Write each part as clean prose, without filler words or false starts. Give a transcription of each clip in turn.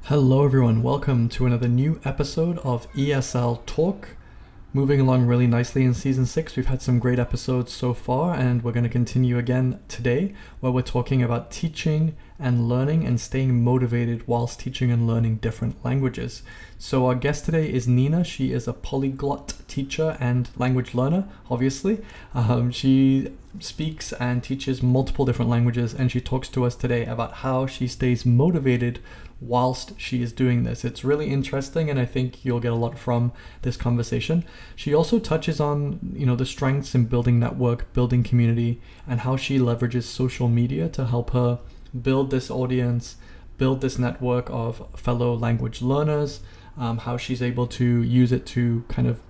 Hello, everyone. Welcome to another new episode of ESL Talk. Moving along really nicely in season 6. We've had some great episodes so far, and we're going to continue again today where we're talking about teaching and learning and staying motivated whilst teaching and learning different languages. So our guest today is Nina. She is a polyglot teacher and language learner, obviously. She speaks and teaches multiple different languages, and she talks to us today about how she stays motivated whilst she is doing this. It's really interesting, and I think you'll get a lot from this conversation. She also touches on, the strengths in building network, building community, and how she leverages social media to help her build this audience, build this network of fellow language learners, how she's able to use it to kind of,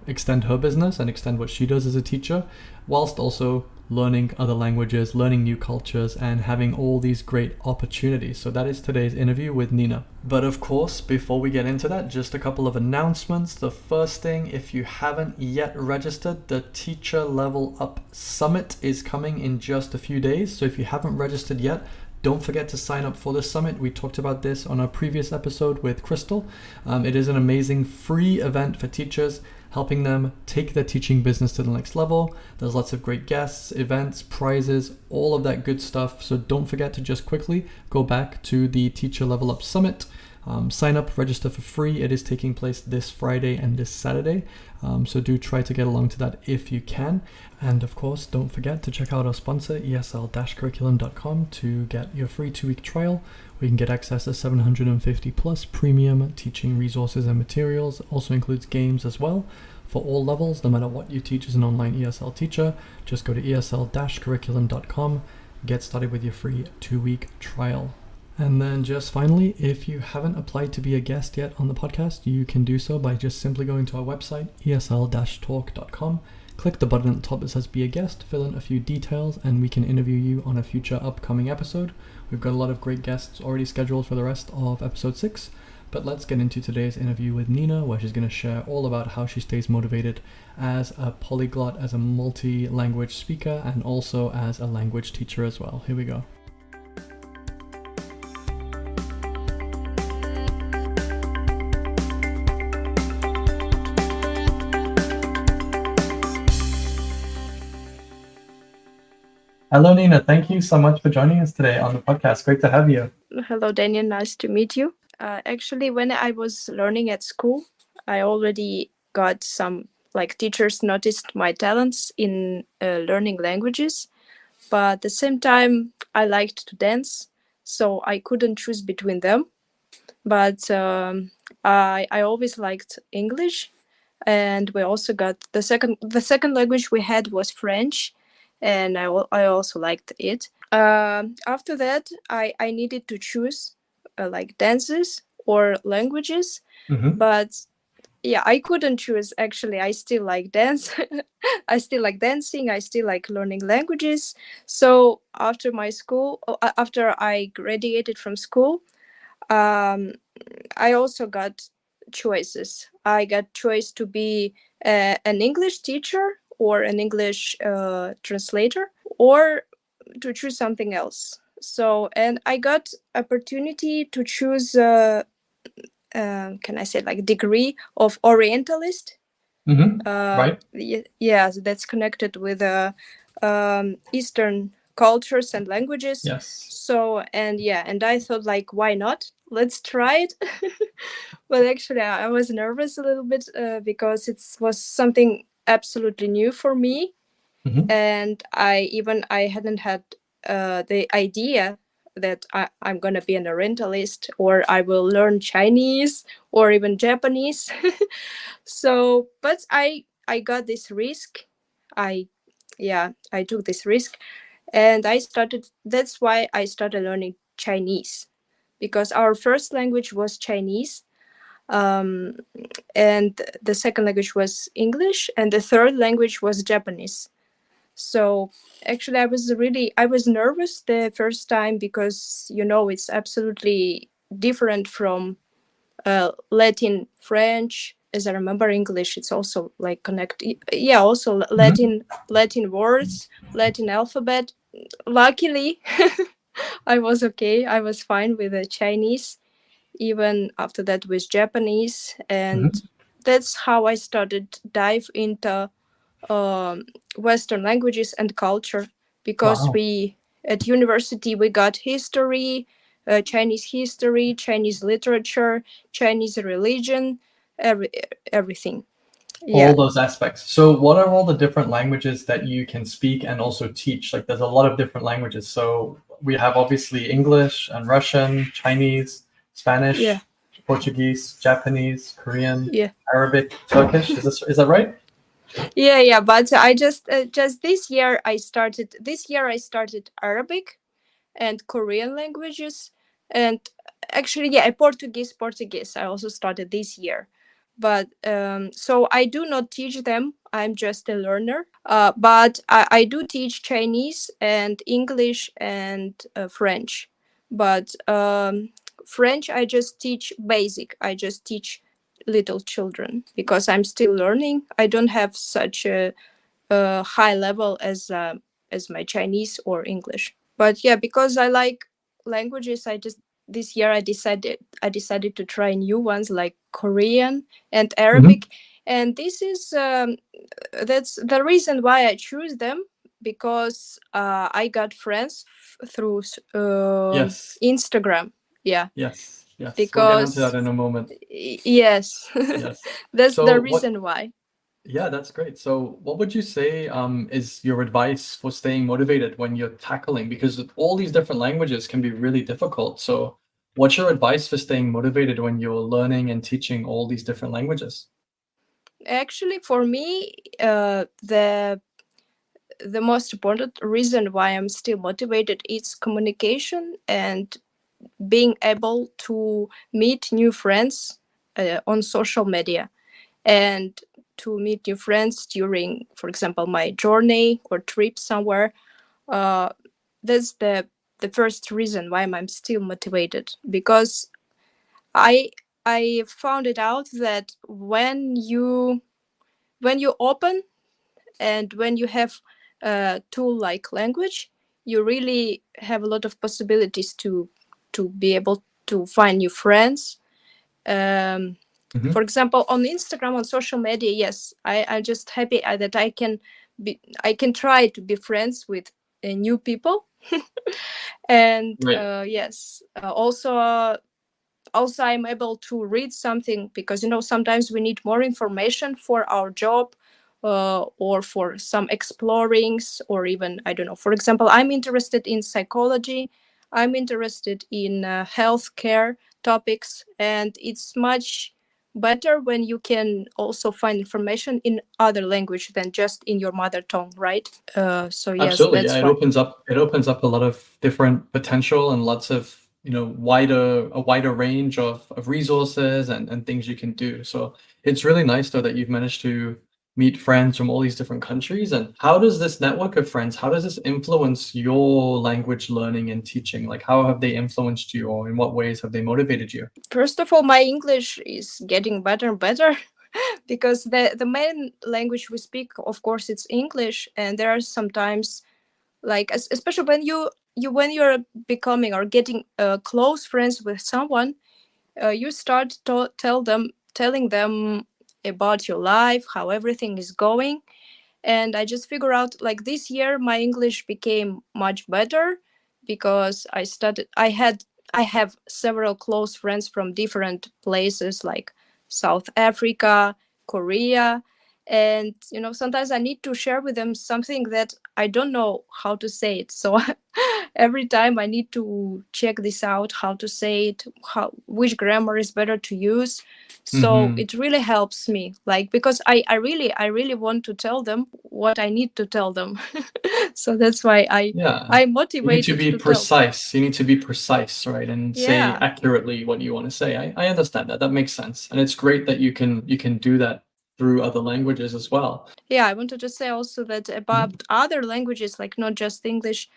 extend her business and extend what she does as a teacher, whilst also learning other languages, learning new cultures, and having all these great opportunities. So that is today's interview with Nina. But of course, before we get into that, just a couple of announcements. The first thing, if you haven't yet registered, the Teacher Level Up Summit is coming in just a few days. So if you haven't registered yet, don't forget to sign up for the summit. We talked about this on our previous episode with Crystal. It is an amazing free event for teachers, helping them take their teaching business to the next level. There's lots of great guests, events, prizes, all of that good stuff. So don't forget to just quickly go back to the Teacher Level Up Summit. Sign up, register for free. It is taking place this Friday and this Saturday. So do try to get along to that if you can. And of course, don't forget to check out our sponsor, ESL-curriculum.com, to get your free 2-week trial. We can get access to 750 plus premium teaching resources and materials. It also includes games as well for all levels, no matter what you teach as an online ESL teacher. Just go to ESL-curriculum.com, get started with your free 2-week trial. And then just finally, if you haven't applied to be a guest yet on the podcast, you can do so by just simply going to our website, esl-talk.com. Click the button at the top that says Be a Guest, fill in a few details, and we can interview you on a future upcoming episode. We've got a lot of great guests already scheduled for the rest of episode 6. But let's get into today's interview with Nina, where she's going to share all about how she stays motivated as a polyglot, as a multi-language speaker, and also as a language teacher as well. Here we go. Hello, Nina. Thank you so much for joining us today on the podcast. Great to have you. Hello, Daniel. Nice to meet you. Actually, when I was learning at school, I already got some, teachers noticed my talents in learning languages. But at the same time, I liked to dance, so I couldn't choose between them. But I always liked English, and we also got the second language we had was French, and I also liked it. After that, I needed to choose dances or languages, but yeah, I couldn't choose. Actually, I still like dance. I still like dancing. I still like learning languages. So after after I graduated from school, I also got choices. I got choice to be an English teacher or an English translator, or to choose something else. So, and I got opportunity to choose can I say degree of Orientalist. Right. Yeah, that's connected with Eastern cultures and languages. Yes. So, and I thought why not? Let's try it. But actually, I was nervous a little bit because it was something absolutely new for me. And I hadn't had the idea that I'm gonna be an Orientalist, or I will learn Chinese or even Japanese. So, but I got this risk. I took this risk, and that's why I started learning Chinese, because our first language was Chinese, and the second language was English, and the third language was Japanese. So actually, I was nervous the first time, because it's absolutely different from Latin, French. As I remember, English, it's also also Latin words, Latin alphabet. Luckily, I was okay. I was fine with the Chinese. even after that with Japanese. And that's how I started dive into Western languages and culture, because Wow. we at university we got history, Chinese literature, Chinese religion, every, everything. All Yeah, those aspects. So, what are all the different languages that you can speak and also teach? Like, there's a lot of different languages. So, we have obviously English and Russian, Chinese, yeah, Spanish, Portuguese, Japanese, Korean, yeah. Arabic, Turkish. Is that right? Yeah. But I just this year I started Arabic and Korean languages, and actually, yeah, Portuguese. I also started this year, but so I do not teach them. I'm just a learner. But I do teach Chinese and English and French. But French, I just teach basic. I just teach little children because I'm still learning. I don't have such a high level as my Chinese or English. But yeah, because I like languages, I just this year I decided to try new ones like Korean and Hmm. Arabic, and this is that's the reason why I choose them, because I got friends through Yes. Instagram. Yeah, Yes. Yes. We'll get into that because in a moment. yes, Yes. that's So, the what reason why. Yeah, that's great. So, what would you say is your advice for staying motivated when you're tackling? Because all these different languages can be really difficult. So, what's your advice for staying motivated when you're learning and teaching all these different languages? Actually, for me, the most important reason why I'm still motivated is communication and being able to meet new friends on social media, and to meet new friends during, for example, my journey or trip somewhere. Uh, that's the first reason why I'm still motivated, because I I found it out that when you open and when you have a tool like language, you really have a lot of possibilities to be able to find new friends. um, Hmm. for example, on Instagram, on social media, yes, I'm just happy that I can try to be friends with new people. And Right. yes, also I'm able to read something, because sometimes we need more information for our job, or for some explorings, or even, I don't know, for example, I'm interested in psychology, I'm interested in healthcare topics, and it's much better when you can also find information in other language than just in your mother tongue, right? So yes, Absolutely. Yeah, that's why. it opens up a lot of different potential and lots of, a wider range of resources and things you can do. So it's really nice though that you've managed to meet friends from all these different countries. And how does this network of friends, how does this influence your language learning and teaching? Like how have they influenced you, or in what ways have they motivated you? First of all, my English is getting better and better, because the main language we speak, of course, it's English, and there are sometimes, like, especially when you're becoming or getting close friends with someone, you start to telling them about your life, how everything is going. And I just figure out, like, this year my English became much better, because I have several close friends from different places, like South Africa, Korea. And sometimes I need to share with them something that I don't know how to say it, so every time I need to check this out, how to say it, how which grammar is better to use. So Hmm. it really helps me, like, because I really want to tell them what I need to tell them. So that's why Yeah. I'm You need to motivated be to tell. precise. You need to be precise, right? And say Yeah, accurately what you want to say. I understand that. That makes sense. And it's great that you can do that through other languages as well. yeah, I wanted to say also that Mhm. about other languages, like not just English,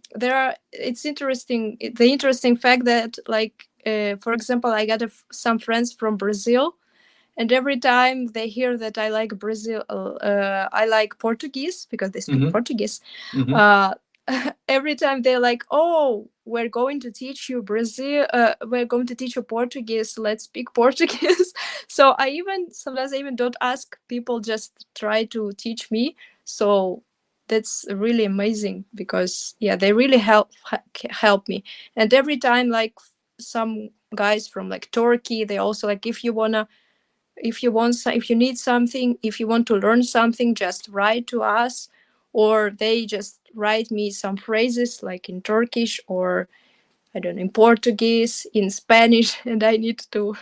it's interesting, the interesting fact that, like, for example, I got some friends from Brazil, and every time they hear that I like Portuguese, because they speak Mhm. Portuguese. Mhm. uh, every time they're like, "Oh, we're going to teach you Brazil. We're going to teach you Portuguese. Let's speak Portuguese." So I even sometimes I even don't ask people, just try to teach me. So that's really amazing because yeah, they really help me. And every time, like some guys from like Turkey, they also like, if you need something, if you want to learn something, just write to us, or they just write me some phrases like in Turkish, or I don't know, in Portuguese, in Spanish, and I need to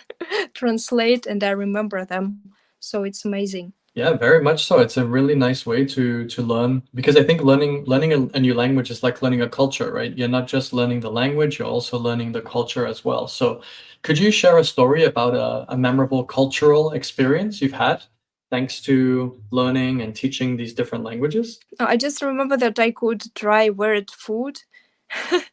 translate, and I remember them. So it's amazing. Yeah, very much so. It's a really nice way to learn, because I think learning a new language is like learning a culture, right? You're not just learning the language, you're also learning the culture as well. So could you share a story about a memorable cultural experience you've had thanks to learning and teaching these different languages? I just remember that I could try weird food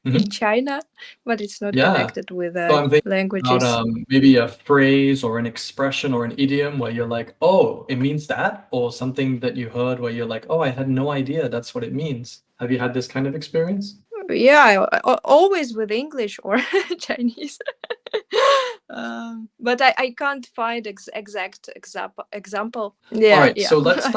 in Hmm. China, but it's not Yeah. connected with So I'm thinking about languages. maybe a phrase or an expression or an idiom where you're like, oh, it means that, or something that you heard where you're like, oh, I had no idea that's what it means. Have you had this kind of experience? Yeah, always with English or Chinese. But I can't find exact example. All Yeah, right, yeah. so let's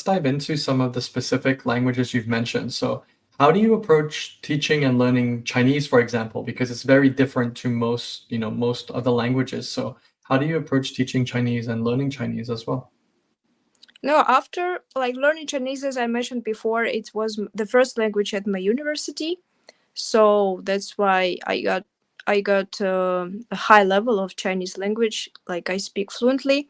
dive into some of the specific languages you've mentioned. So how do you approach teaching and learning Chinese, for example? Because it's very different to most other languages. So how do you approach teaching Chinese and learning Chinese as well? No, after like learning Chinese, as I mentioned before, it was the first language at my university. So that's why I got a high level of Chinese language. Like I speak fluently.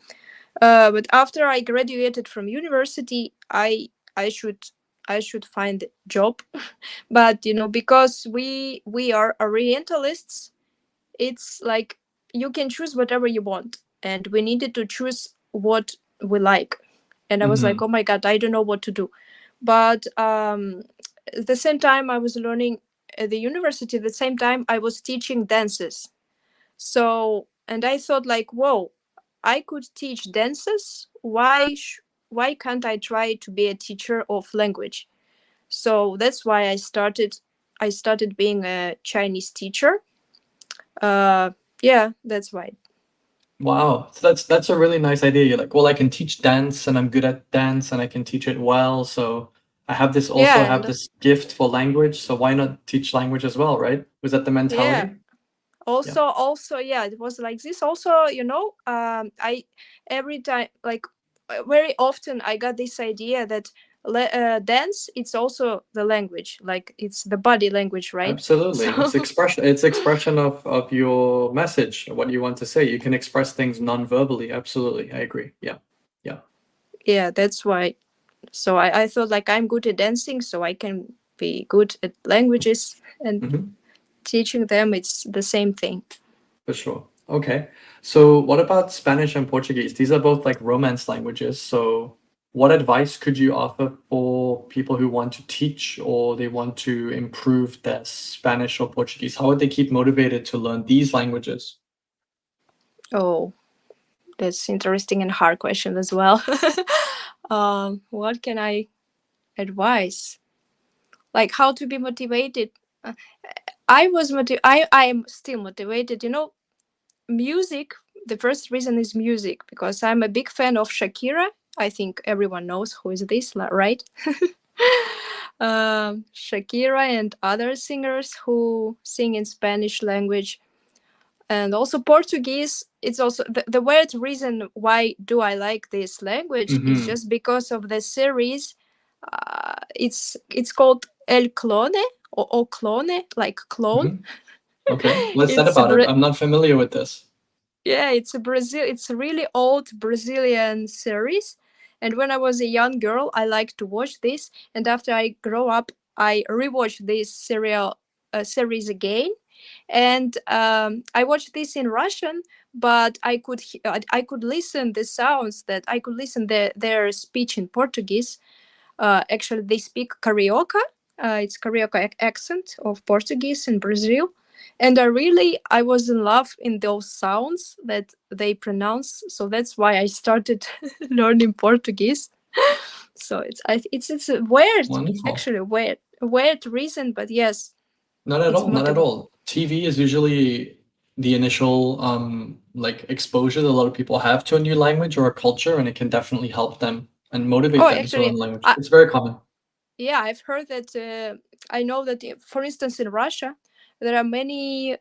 But after I graduated from university, I should I should find a job. But because we are Orientalists, it's like you can choose whatever you want, and we needed to choose what we like. And I was like, Hmm. oh my god, I don't know what to do. But at the same time I was learning at the university, at the same time I was teaching dances. So, and I thought like, whoa, I could teach dances. Why can't I try to be a teacher of language? So that's why I started being a Chinese teacher. uh yeah, that's why. Wow, so that's a really nice idea. You're like, well, I can teach dance and I'm good at dance and I can teach it well. So I Yeah, have and this gift for language. So why not teach language as well, right? Was that the yeah, mentality? Yeah. also yeah, it was like this also. I every time, like very often, I got this idea that dance, it's also the language, like it's the body language, right? Absolutely. So It's expression of your message, what you want to say. You can express things non-verbally. Absolutely. I agree. Yeah. Yeah. yeah, that's why. So I thought like I'm good at dancing, so I can be good at languages, and Hmm. teaching them, it's the same thing. For sure. Okay. So what about Spanish and Portuguese? These are both like Romance languages. So what advice could you offer for people who want to teach or they want to improve their Spanish or Portuguese? How would they keep motivated to learn these languages? Oh, that's interesting and hard question as well. What can I advise? Like how to be motivated? Uh, I am still motivated. Music. The first reason is music because I'm a big fan of Shakira. I think everyone knows who is this, right? Shakira and other singers who sing in Spanish language, and also Portuguese. It's also the weird reason why do I like this language is Mm-hmm. just because of the series. It's called El Clone, or O Clone, like clone. Mm-hmm. Okay. What's that It's about it? I'm not familiar with this. Yeah, it's a really old Brazilian series. And when I was a young girl, I liked to watch this. And after I grow up, I rewatched this series again. And I watched this in Russian, but I could listen the sounds, that I could listen their speech in Portuguese. Actually, they speak carioca. It's carioca accent of Portuguese in Brazil. And I was in love in those sounds that they pronounce. So that's why I started learning Portuguese. So it's a weird, Wonderful. actually weird reason, but yes, Not at it's all, not at motivating. all. TV is usually the initial like exposure that a lot of people have to a new language or a culture, and it can definitely help them and motivate Oh, them to learn actually, language. It's very common. yeah, I've heard that. I know that, for instance, in Russia, there are many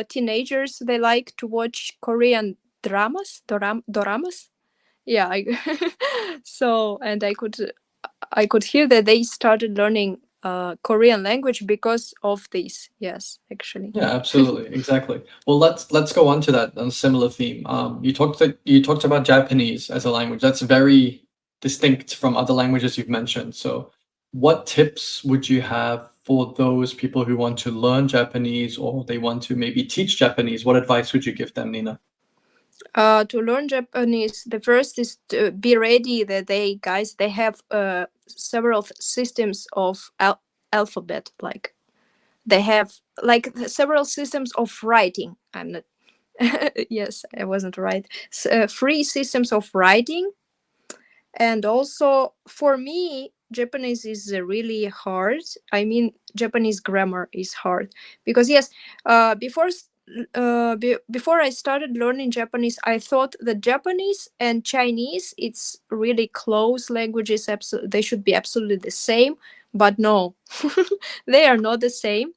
teenagers. They like to watch Korean doramas. Yeah, so and I could hear that they started learning Korean language because of this. Yes, actually. Yeah, absolutely. Exactly. Well, let's go on to that on a similar theme. You talked about Japanese as a language. That's very distinct from other languages you've mentioned. So, what tips would you have for those people who want to learn Japanese or they want to maybe teach Japanese? What advice would you give them, Nina? To learn Japanese, the first is to be ready that they have several systems of alphabet. Like they have like several systems of writing. I'm not. Yes, I wasn't right. Free systems of writing, and also for me Japanese is really hard. I mean, Japanese grammar is hard because yes, before I started learning Japanese, I thought that Japanese and Chinese, it's really close languages, they should be absolutely the same, but no. They are not the same.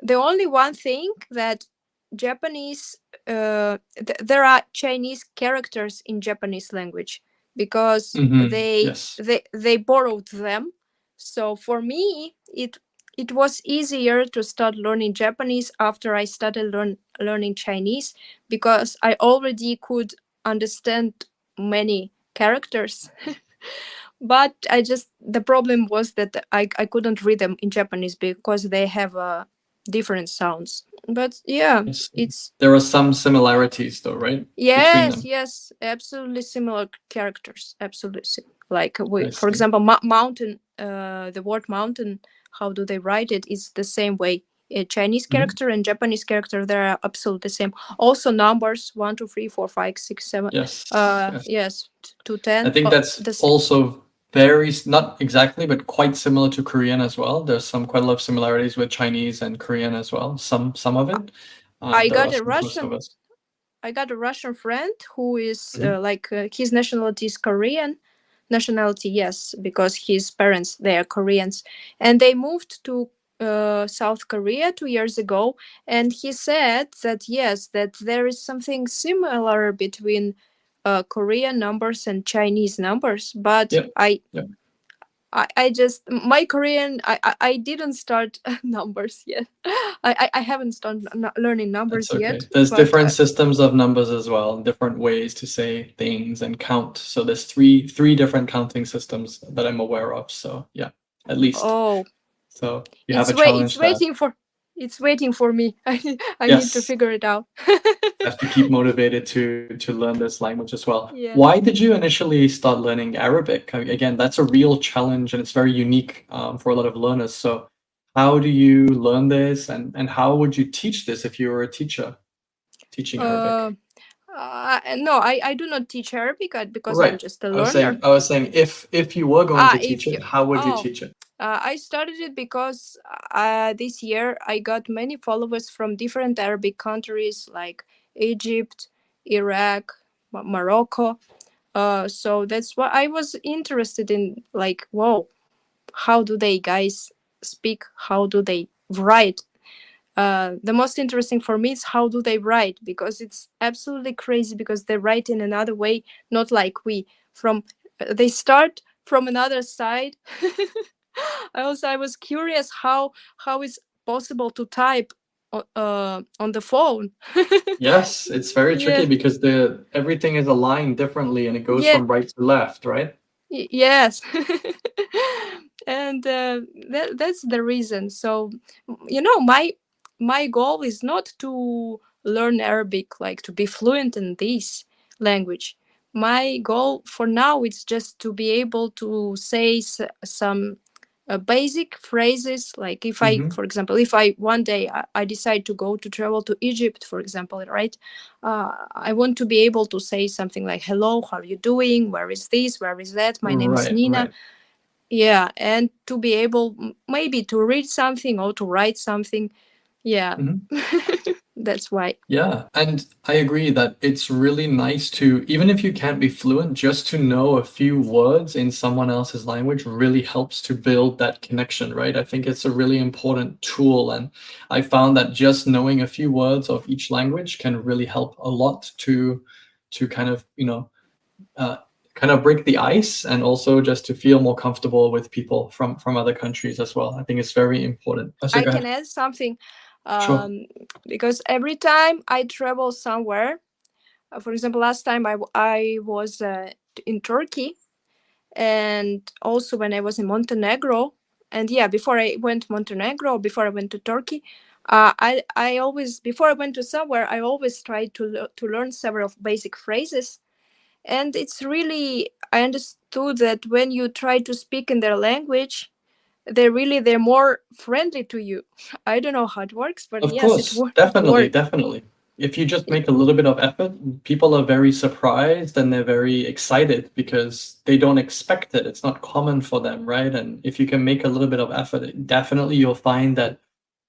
The only one thing that Japanese, there are Chinese characters in Japanese language because Yes. they borrowed them. So for me, it was easier to start learning Japanese after I started learning Chinese because I already could understand many characters. But the problem was that I couldn't read them in Japanese because they have different sounds. But yeah, I see. it's There are some similarities though, right? Between yes, them. yes, absolutely similar characters, absolutely like I for see. example, mountain. The word mountain, how do they write it? It's the same way. A Chinese Mhm. character and Japanese character, they are absolutely the same. Also, numbers 1, 2, 3, 4, 5, 6, 7. Yes. Yes. Yes, to I 10. think that's This also very, not exactly, but quite similar to Korean as well. There's some quite a lot of similarities with Chinese and Korean as well. Some of it. I There are got a some Russian crossovers. I got a Russian friend who is Mhm. his nationality is Korean nationality, yes, because his parents they are Koreans, and they moved to South Korea 2 years ago, and he said that yes, that there is something similar between Korean numbers and Chinese numbers, but Yep. Yep. I just my Korean I didn't start numbers yet. I haven't started learning That's numbers okay. yet, There's but different systems of numbers as well, different ways to say things and count. So there's three different counting systems that I'm aware of. So yeah, at least. oh, So you have a challenge there. it's waiting for me. I need to Yes. figure it out. Have to keep motivated to learn this language as well. Yeah. Why did you initially start learning Arabic? Again, that's a real challenge and it's very unique for a lot of learners. So, how do you learn this, and how would you teach this if you were a teacher teaching Uh, Arabic? no, I do not teach Arabic because I'm Right. just a learner. I was saying, if you were going to teach If it, you how would you oh, teach it? I started it because this year I got many followers from different Arabic countries like Egypt, Iraq, Morocco. So that's why I was interested in, like, whoa, how do they guys speak? How do they write? The most interesting for me is how do they write, because it's absolutely crazy because they write in another way, not like we from they start from another side. I was curious how is possible to type on the phone. Yes, it's very tricky Yeah, because the everything is aligned differently and it goes yeah, from right to left, right? yes. And that's the reason. So my goal is not to learn Arabic, like to be fluent in this language. My goal for now is just to be able to say some basic phrases. Like if I, Mm-hmm. for example, if I one day I decide to go to travel to Egypt, for example, right? I want to be able to say something like, hello, how are you doing, where is this, where is that, my name is Right, Nina. right. Yeah, and to be able maybe to read something or to write something. Yeah. Mm-hmm. That's why. Yeah, and I agree that it's really nice to, even if you can't be fluent, just to know a few words in someone else's language really helps to build that connection, right? I think it's a really important tool, and I found that just knowing a few words of each language can really help a lot to kind of, uh, kind of break the ice and also just to feel more comfortable with people from other countries as well. I think it's very important. So I go can ahead. add something, Sure. because every time I travel somewhere, for example, last time I was in Turkey, and also when I was in Montenegro, and yeah, before I went to Montenegro, before I went to Turkey, I always, before I went to somewhere, I always tried to learn several basic phrases. And it's really, I understood that when you try to speak in their language, they're more friendly to you. I don't know how it works, but Of yes, it course, definitely, worked. definitely. If you just It, make a little bit of effort, people are very surprised and they're very excited because they don't expect it. It's not common for them, right? And if you can make a little bit of effort, definitely you'll find that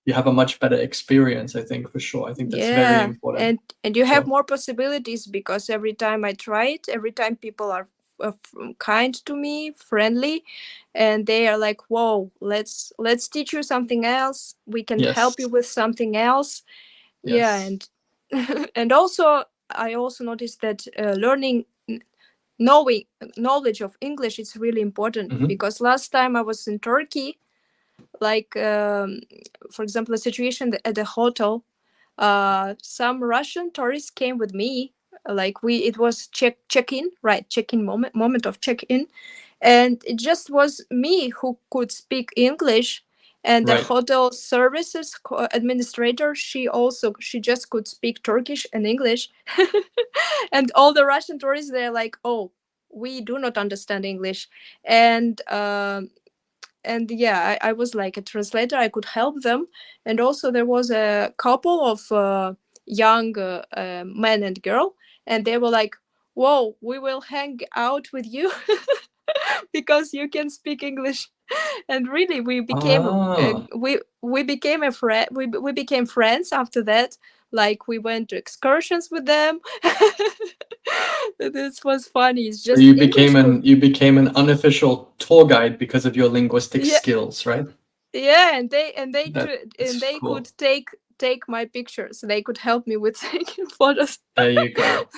you have a much better experience, I think, for sure. I think that's very yeah, important. and you have Sure. more possibilities because every time I try it, every time people are kind to me, friendly, and they are like, "Whoa, let's teach you something else. We can help you Yes. with something else." Yeah, Yes. and and also I also noticed that learning knowing knowledge of English is really important, Hmm. because last time I was in Turkey, like for example, a situation at the hotel, some Russian tourists came with me. Like it was check in, right? Check-in moment of check-in, and it just was me who could speak English, and the Right. hotel services administrator, she just could speak Turkish and English. And all the Russian tourists, they're like, oh, we do not understand English. And yeah, I was like a translator, I could help them. And also there was a couple of young man and girl, and they were like, whoa, we will hang out with you because you can speak English. And really we became Ah, we became a friend, we became friends after that. Like we went to excursions with them. This was funny, it's so just English could. you became an unofficial tour guide because of your linguistic Yeah, skills, right? yeah, and That's they could cool. take my pictures, they could help me with taking photos. There you go.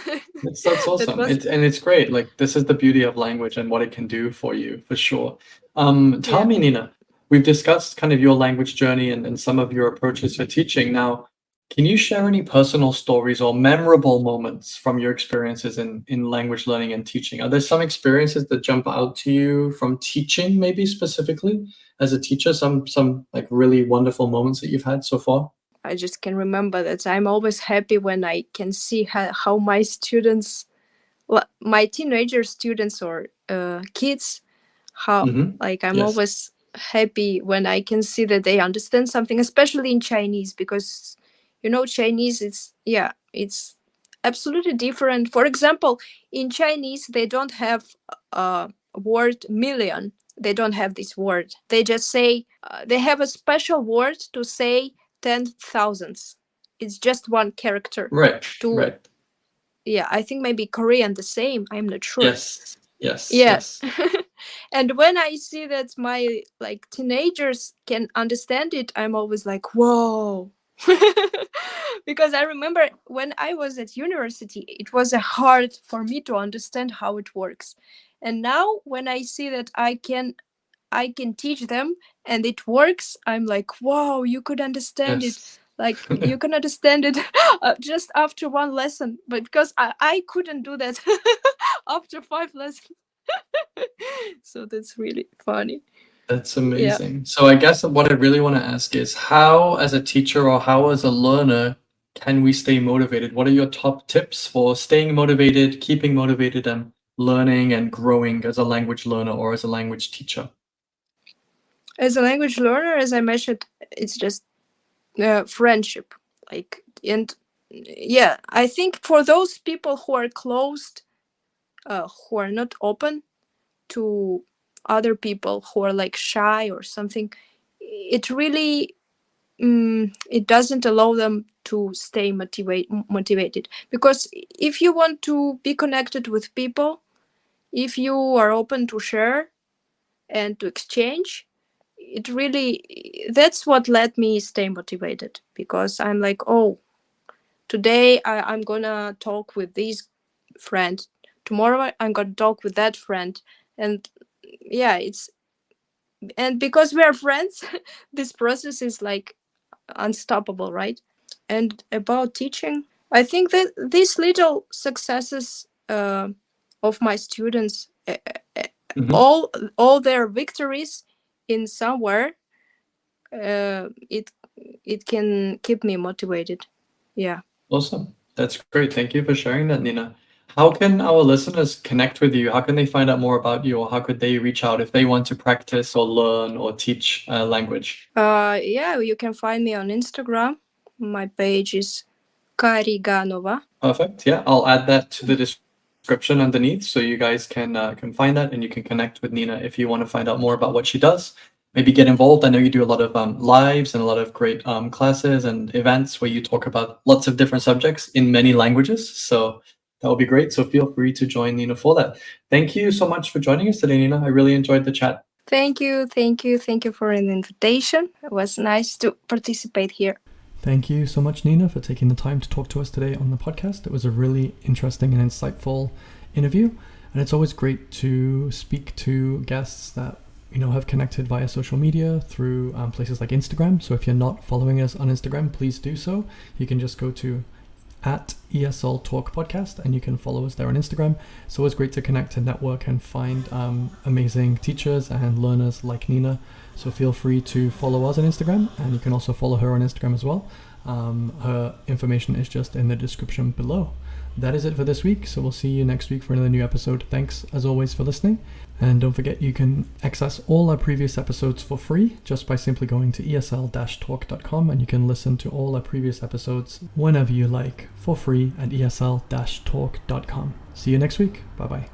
That's That awesome. was, It's great. Like this is the beauty of language and what it can do for you, for sure. Tell yeah. me, Nina, we've discussed kind of your language journey and some of your approaches for teaching. Now, can you share any personal stories or memorable moments from your experiences in language learning and teaching? Are there some experiences that jump out to you from teaching, maybe specifically as a teacher? Some like really wonderful moments that you've had so far? I just can remember that I'm always happy when I can see how my students, my teenager students or kids, how, Mm-hmm. like, I'm Yes. always happy when I can see that they understand something, especially in Chinese, because Chinese, it's, yeah, it's absolutely different. For example, in Chinese they don't have word million, they don't have this word, they just say, they have a special word to say 10,000s. It's just one character Right. to, Right. yeah, I think maybe Korean the same, I'm not sure. Yes, yes, Yeah. yes. And when I see that my like teenagers can understand it, I'm always like, whoa. Because I remember when I was at university, it was hard for me to understand how it works. And now when I see that I can teach them and it works, I'm like, wow, you could understand it. Yes. Like you can understand it just after one lesson. But because I couldn't do that after 5 lessons. So that's really funny. That's Yeah. amazing. So I guess what I really want to ask is how, as a teacher or how, as a learner, can we stay motivated? What are your top tips for staying motivated, keeping motivated, and learning and growing as a language learner or as a language teacher? As a language learner, as I mentioned, it's just friendship. Like, and yeah, I think for those people who are closed, who are not open to other people, who are like shy or something, it really it doesn't allow them to stay motivated. Because if you want to be connected with people, if you are open to share and to exchange, it really, that's what let me stay motivated. Because I'm like, oh, today I'm gonna talk with this friend, tomorrow I'm gonna talk with that friend. And yeah, it's, and because we are friends, this process is like unstoppable, right? And about teaching, I think that these little successes of my students, Mm-hmm. all their victories in somewhere, it can keep me motivated. Yeah. Awesome. That's great. Thank you for sharing that, Nina. How can our listeners connect with you? How can they find out more about you, or how could they reach out if they want to practice or learn or teach language? Yeah, you can find me on Instagram. My page is Kariganova. Perfect. Yeah, I'll add that to the description underneath so you guys can find that and you can connect with Nina if you want to find out more about what she does. Maybe get involved. I know you do a lot of lives and a lot of great classes and events where you talk about lots of different subjects in many languages. So that would be great. So feel free to join Nina for that. Thank you so much for joining us today, Nina. I really enjoyed the chat. Thank you, thank you for an invitation. It was nice to participate here. Thank you so much, Nina, for taking the time to talk to us today on the podcast. It was a really interesting and insightful interview, and it's always great to speak to guests that have connected via social media through places like Instagram. So if you're not following us on Instagram, please do so. You can just go to at ESL Talk Podcast and you can follow us there on Instagram. It's always great to connect and network and find amazing teachers and learners like Nina. So feel free to follow us on Instagram, and you can also follow her on Instagram as well. Her information is just in the description below. That is it for this week, so we'll see you next week for another new episode. Thanks as always for listening, and don't forget you can access all our previous episodes for free just by simply going to esl-talk.com, and you can listen to all our previous episodes whenever you like for free at esl-talk.com. See you next week. Bye bye.